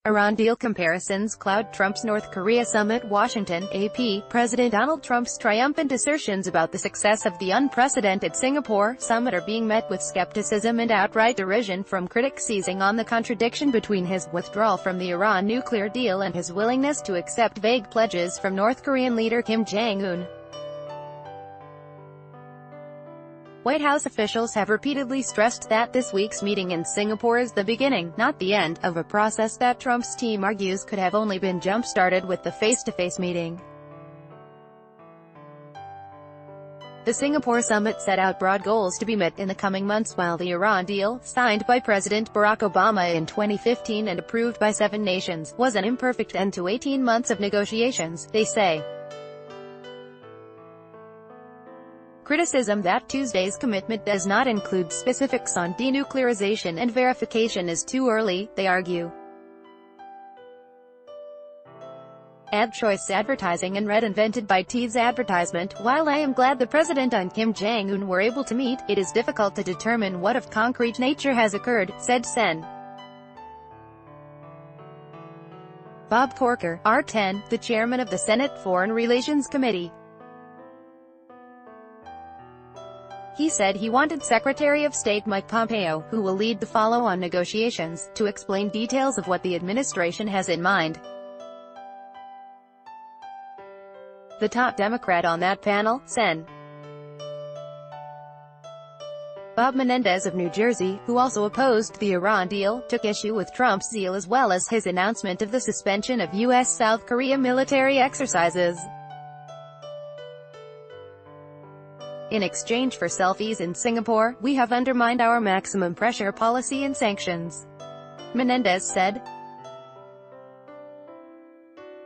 Iran deal comparisons cloud Trump's North Korea summit. Washington, AP. President Donald Trump's triumphant assertions about the success of the unprecedented Singapore summit are being met with skepticism and outright derision from critics, seizing on the contradiction between his withdrawal from the Iran nuclear deal and his willingness to accept vague pledges from North Korean leader Kim Jong-un. White House officials have repeatedly stressed that this week's meeting in Singapore is the beginning, not the end, of a process that Trump's team argues could have only been jump-started with the face-to-face meeting. The Singapore summit set out broad goals to be met in the coming months, while the Iran deal, signed by President Barack Obama in 2015 and approved by 7 nations, was an imperfect end to 18 months of negotiations, they say. Criticism that Tuesday's commitment does not include specifics on denuclearization and verification is too early, they argue. Ad choice advertising and read invented by T's advertisement. While I am glad the President and Kim Jong-un were able to meet, it is difficult to determine what of concrete nature has occurred, said Sen. Bob Corker, R10, the chairman of the Senate Foreign Relations Committee. He said he wanted Secretary of State Mike Pompeo, who will lead the follow-on negotiations, to explain details of what the administration has in mind. The top Democrat on that panel, Sen. Bob Menendez of New Jersey, who also opposed the Iran deal, took issue with Trump's zeal as well as his announcement of the suspension of U.S.-South Korea military exercises. In exchange for selfies in Singapore, we have undermined our maximum pressure policy and sanctions, Menendez said.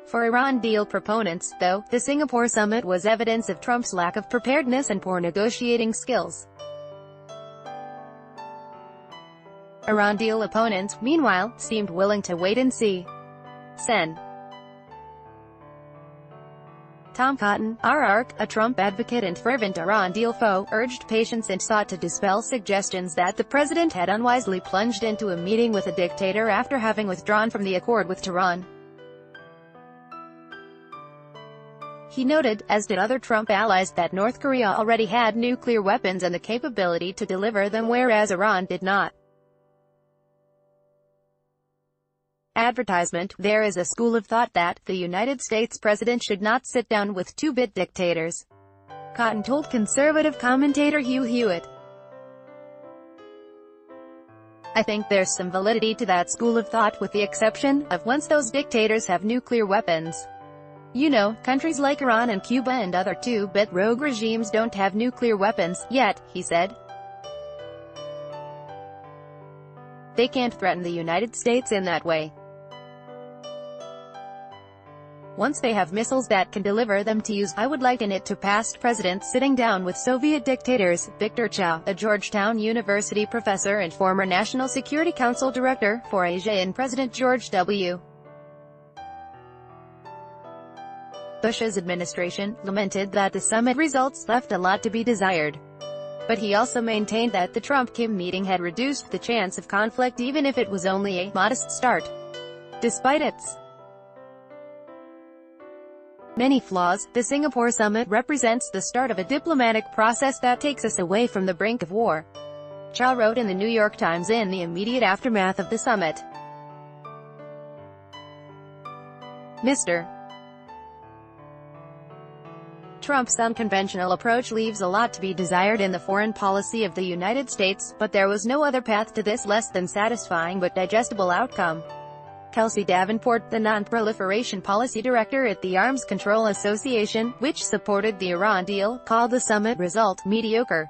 For Iran deal proponents, though, the Singapore summit was evidence of Trump's lack of preparedness and poor negotiating skills. Iran deal opponents, meanwhile, seemed willing to wait and see. Sen. Tom Cotton, RR, a Trump advocate and fervent Iran deal foe, urged patience and sought to dispel suggestions that the president had unwisely plunged into a meeting with a dictator after having withdrawn from the accord with Tehran. He noted, as did other Trump allies, that North Korea already had nuclear weapons and the capability to deliver them, whereas Iran did not. Advertisement. There is a school of thought that the United States president should not sit down with two-bit dictators, Cotton told conservative commentator Hugh Hewitt. I think there's some validity to that school of thought, with the exception of once those dictators have nuclear weapons. You know, countries like Iran and Cuba and other two-bit rogue regimes don't have nuclear weapons, yet, he said. They can't threaten the United States in that way. Once they have missiles that can deliver them to use, I would liken it to past presidents sitting down with Soviet dictators. Victor Chow, a Georgetown University professor and former National Security Council director for Asia in President George W. Bush's administration, lamented that the summit results left a lot to be desired. But he also maintained that the Trump-Kim meeting had reduced the chance of conflict, even if it was only a modest start. Despite its many flaws, the Singapore summit represents the start of a diplomatic process that takes us away from the brink of war, Chow wrote in the New York Times in the immediate aftermath of the summit. Mr. Trump's unconventional approach leaves a lot to be desired in the foreign policy of the United States, but there was no other path to this less than satisfying but digestible outcome. Kelsey Davenport, the Non-Proliferation Policy Director at the Arms Control Association, which supported the Iran deal, called the summit result mediocre.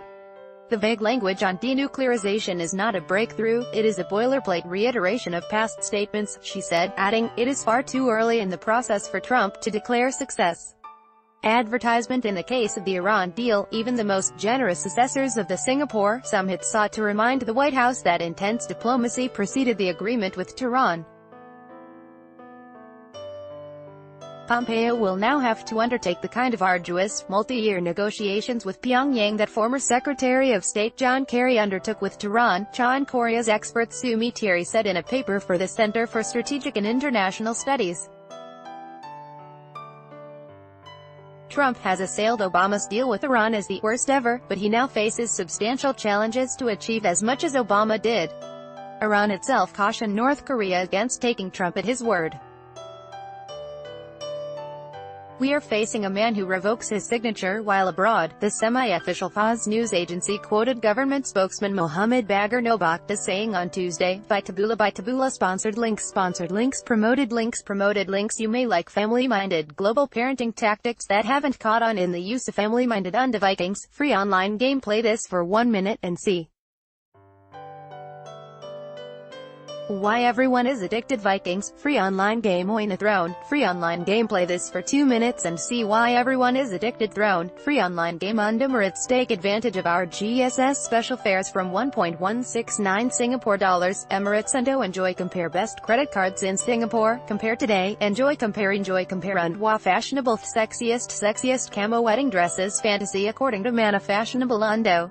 The vague language on denuclearization is not a breakthrough, it is a boilerplate reiteration of past statements, she said, adding, it is far too early in the process for Trump to declare success. Advertisement. In the case of the Iran deal, even the most generous assessors of the Singapore summit sought to remind the White House that intense diplomacy preceded the agreement with Tehran. Pompeo will now have to undertake the kind of arduous, multi-year negotiations with Pyongyang that former Secretary of State John Kerry undertook with Tehran, China. Korea's expert Sumi Thierry said in a paper for the Center for Strategic and International Studies. Trump has assailed Obama's deal with Iran as the worst ever, but he now faces substantial challenges to achieve as much as Obama did. Iran itself cautioned North Korea against taking Trump at his word. "We are facing a man who revokes his signature while abroad," the semi-official Fars news agency quoted government spokesman Mohammed Bagher Nobakht as saying on Tuesday. By Taboola sponsored links promoted links. You may like family-minded global parenting tactics that haven't caught on in the use of family-minded unto Vikings. Free online game. Play this for 1 minute and see why everyone is addicted. Vikings, free online game. Win a throne, free online game. Play this for 2 minutes and see why everyone is addicted. Throne, free online game. On Emirates, take advantage of our GSS special fares from 1.169 Singapore dollars. Emirates and enjoy. Compare best credit cards in Singapore. Compare today. Enjoy compare and wow fashionable sexiest camo wedding dresses fantasy according to Mana Fashionable Undo.